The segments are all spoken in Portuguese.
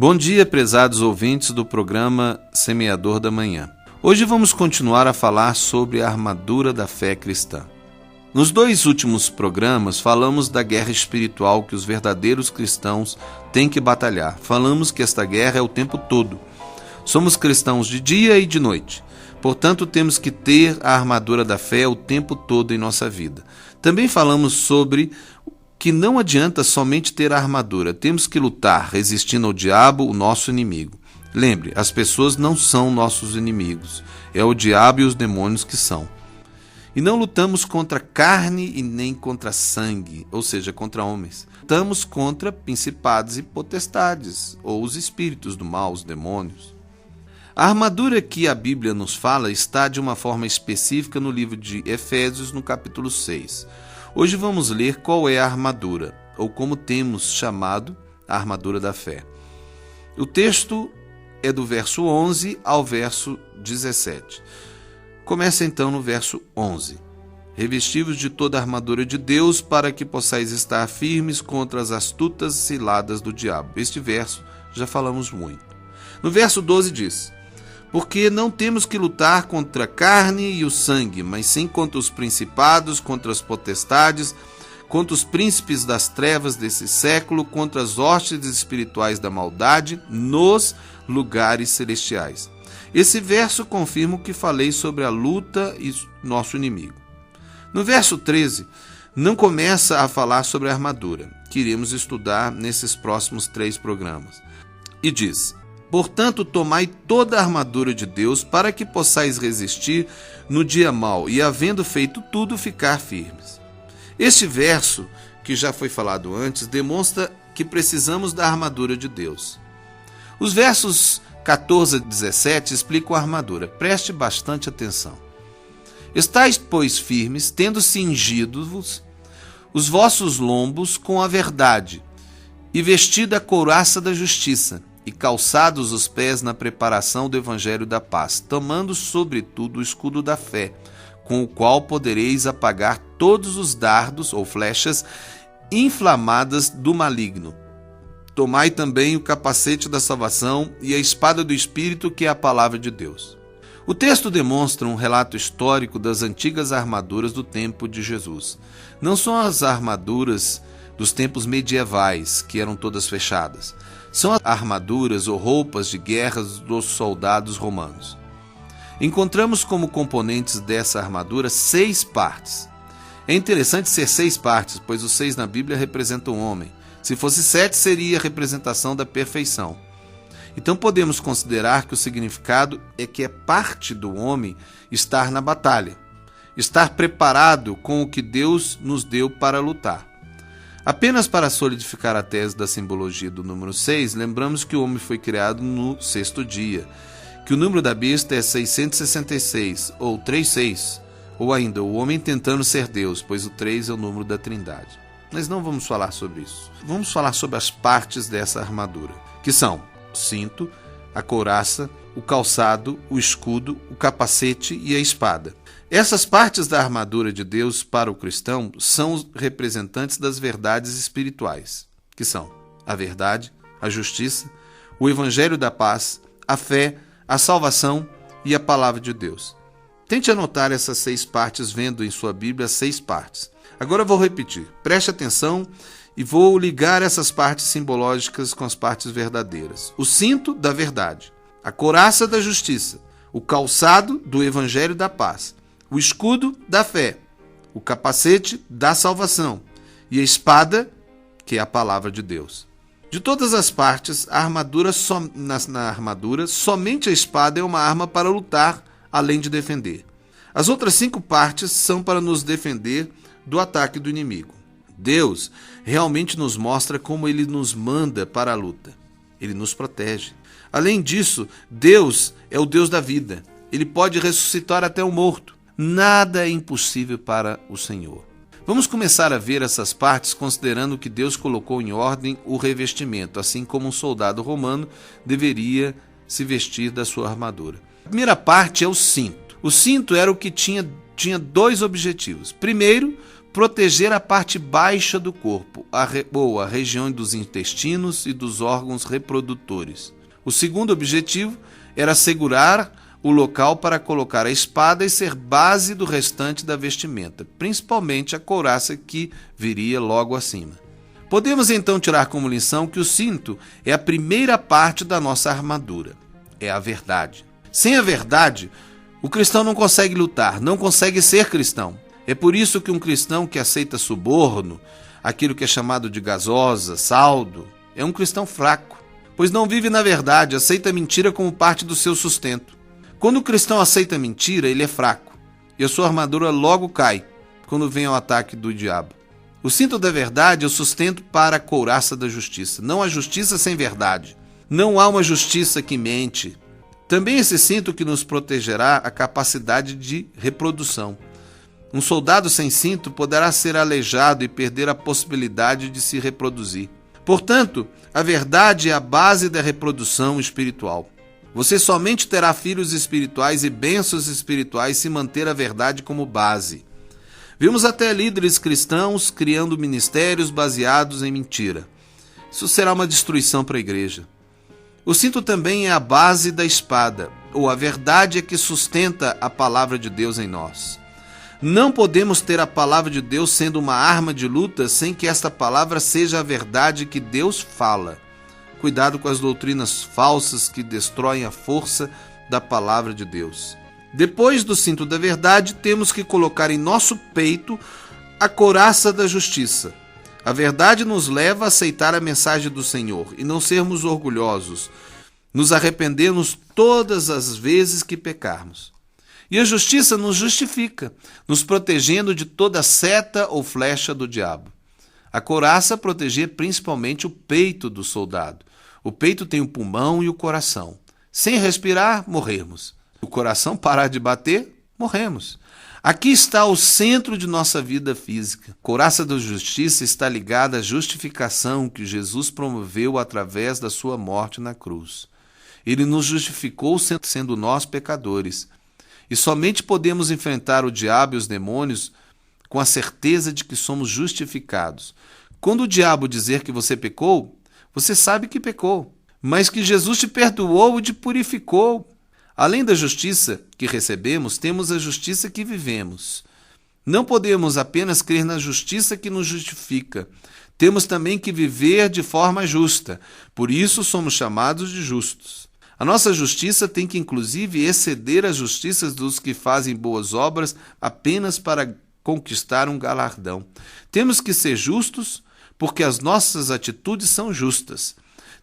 Bom dia, prezados ouvintes do programa Semeador da Manhã. Hoje vamos continuar a falar sobre a armadura da fé cristã. Nos 2 últimos programas falamos da guerra espiritual que os verdadeiros cristãos têm que batalhar. Falamos que esta guerra é o tempo todo. Somos cristãos de dia e de noite. Portanto, temos que ter a armadura da fé o tempo todo em nossa vida. Também falamos sobre que não adianta somente ter a armadura. Temos que lutar, resistindo ao diabo, o nosso inimigo. Lembre, as pessoas não são nossos inimigos. É o diabo e os demônios que são. E não lutamos contra carne e nem contra sangue, ou seja, contra homens. Lutamos contra principados e potestades, ou os espíritos do mal, os demônios. A armadura que a Bíblia nos fala está de uma forma específica no livro de Efésios, no capítulo 6. Hoje vamos ler qual é a armadura, ou como temos chamado a armadura da fé. O texto é do verso 11 ao verso 17. Começa então no verso 11. Revestivos de toda a armadura de Deus, para que possais estar firmes contra as astutas ciladas do diabo. Este verso já falamos muito. No verso 12 diz: porque não temos que lutar contra a carne e o sangue, mas sim contra os principados, contra as potestades, contra os príncipes das trevas desse século, contra as hostes espirituais da maldade nos lugares celestiais. Esse verso confirma o que falei sobre a luta e nosso inimigo. No verso 13, não começa a falar sobre a armadura, que iremos estudar nesses próximos 3 programas. E diz: portanto, tomai toda a armadura de Deus, para que possais resistir no dia mau, e havendo feito tudo, ficar firmes. Este verso, que já foi falado antes, demonstra que precisamos da armadura de Deus. Os versos 14 a 17 explicam a armadura. Preste bastante atenção. Estais, pois, firmes, tendo cingido-vos os vossos lombos com a verdade, e vestida a couraça da justiça, e calçados os pés na preparação do evangelho da paz, tomando sobretudo o escudo da fé, com o qual podereis apagar todos os dardos ou flechas inflamadas do maligno. Tomai também o capacete da salvação e a espada do Espírito, que é a palavra de Deus. O texto demonstra um relato histórico das antigas armaduras do tempo de Jesus. Não são as armaduras dos tempos medievais, que eram todas fechadas. São as armaduras ou roupas de guerra dos soldados romanos. Encontramos como componentes dessa armadura 6 partes. É interessante ser 6 partes, pois os 6 na Bíblia representam o homem. Se fosse 7, seria a representação da perfeição. Então podemos considerar que o significado é que é parte do homem estar na batalha, estar preparado com o que Deus nos deu para lutar. Apenas para solidificar a tese da simbologia do número 6, lembramos que o homem foi criado no 6º dia, que o número da besta é 666, ou 36, ou ainda o homem tentando ser Deus, pois o 3 é o número da Trindade. Mas não vamos falar sobre isso. Vamos falar sobre as partes dessa armadura, que são o cinto, a couraça, o calçado, o escudo, o capacete e a espada. Essas partes da armadura de Deus para o cristão são os representantes das verdades espirituais, que são a verdade, a justiça, o evangelho da paz, a fé, a salvação e a palavra de Deus. Tente anotar essas 6 partes, vendo em sua Bíblia as 6 partes. Agora eu vou repetir. Preste atenção e vou ligar essas partes simbológicas com as partes verdadeiras. O cinto da verdade, a couraça da justiça, o calçado do evangelho da paz, o escudo da fé, o capacete da salvação e a espada, que é a palavra de Deus. De todas as partes, na armadura, somente a espada é uma arma para lutar, além de defender. As outras 5 partes são para nos defender do ataque do inimigo. Deus realmente nos mostra como Ele nos manda para a luta. Ele nos protege. Além disso, Deus é o Deus da vida. Ele pode ressuscitar até o morto. Nada é impossível para o Senhor. Vamos começar a ver essas partes considerando que Deus colocou em ordem o revestimento, assim como um soldado romano deveria se vestir da sua armadura. A primeira parte é o cinto. O cinto era o que tinha 2 objetivos. Primeiro, proteger a parte baixa do corpo, ou a região dos intestinos e dos órgãos reprodutores. O segundo objetivo era segurar o local para colocar a espada e ser base do restante da vestimenta, principalmente a couraça que viria logo acima. Podemos então tirar como lição que o cinto é a primeira parte da nossa armadura, é a verdade. Sem a verdade, o cristão não consegue lutar, não consegue ser cristão. É por isso que um cristão que aceita suborno, aquilo que é chamado de gasosa, saldo, é um cristão fraco, pois não vive na verdade, aceita a mentira como parte do seu sustento. Quando o cristão aceita a mentira, ele é fraco, e a sua armadura logo cai quando vem ao ataque do diabo. O cinto da verdade é o sustento para a couraça da justiça. Não há justiça sem verdade. Não há uma justiça que mente. Também esse cinto que nos protegerá a capacidade de reprodução. Um soldado sem cinto poderá ser aleijado e perder a possibilidade de se reproduzir. Portanto, a verdade é a base da reprodução espiritual. Você somente terá filhos espirituais e bênçãos espirituais se manter a verdade como base. Vimos até líderes cristãos criando ministérios baseados em mentira. Isso será uma destruição para a igreja. O cinto também é a base da espada, ou a verdade é que sustenta a palavra de Deus em nós. Não podemos ter a palavra de Deus sendo uma arma de luta sem que esta palavra seja a verdade que Deus fala. Cuidado com as doutrinas falsas que destroem a força da palavra de Deus. Depois do cinto da verdade, temos que colocar em nosso peito a couraça da justiça. A verdade nos leva a aceitar a mensagem do Senhor e não sermos orgulhosos, nos arrependermos todas as vezes que pecarmos. E a justiça nos justifica, nos protegendo de toda seta ou flecha do diabo. A couraça protegia principalmente o peito do soldado. O peito tem o pulmão e o coração. Sem respirar, morremos. Se o coração parar de bater, morremos. Aqui está o centro de nossa vida física. A couraça da justiça está ligada à justificação que Jesus promoveu através da sua morte na cruz. Ele nos justificou sendo nós pecadores. E somente podemos enfrentar o diabo e os demônios com a certeza de que somos justificados. Quando o diabo dizer que você pecou, você sabe que pecou, mas que Jesus te perdoou e te purificou. Além da justiça que recebemos, temos a justiça que vivemos. Não podemos apenas crer na justiça que nos justifica. Temos também que viver de forma justa. Por isso somos chamados de justos. A nossa justiça tem que, inclusive, exceder as justiças dos que fazem boas obras apenas para conquistar um galardão. Temos que ser justos porque as nossas atitudes são justas.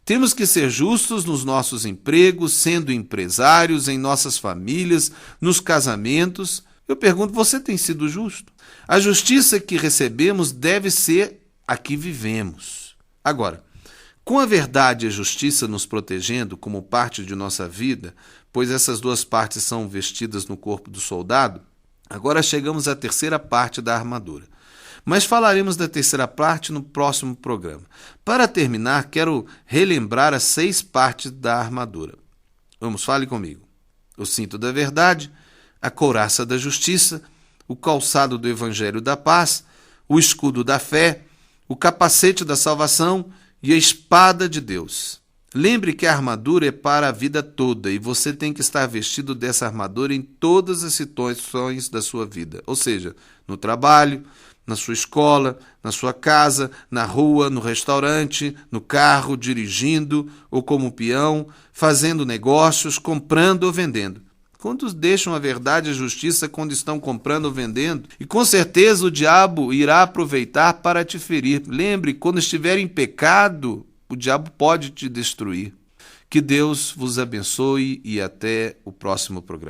Temos que ser justos nos nossos empregos, sendo empresários, em nossas famílias, nos casamentos. Eu pergunto, você tem sido justo? A justiça que recebemos deve ser a que vivemos. Agora, com a verdade e a justiça nos protegendo como parte de nossa vida, pois essas duas partes são vestidas no corpo do soldado, agora chegamos à terceira parte da armadura. Mas falaremos da terceira parte no próximo programa. Para terminar, quero relembrar as 6 partes da armadura. Vamos, fale comigo. O cinto da verdade, a couraça da justiça, o calçado do evangelho da paz, o escudo da fé, o capacete da salvação e a espada de Deus. Lembre que a armadura é para a vida toda e você tem que estar vestido dessa armadura em todas as situações da sua vida, ou seja, no trabalho, na sua escola, na sua casa, na rua, no restaurante, no carro, dirigindo ou como peão, fazendo negócios, comprando ou vendendo. Quantos deixam a verdade e a justiça quando estão comprando ou vendendo? E com certeza o diabo irá aproveitar para te ferir. Lembre, quando estiver em pecado, o diabo pode te destruir. Que Deus vos abençoe e até o próximo programa.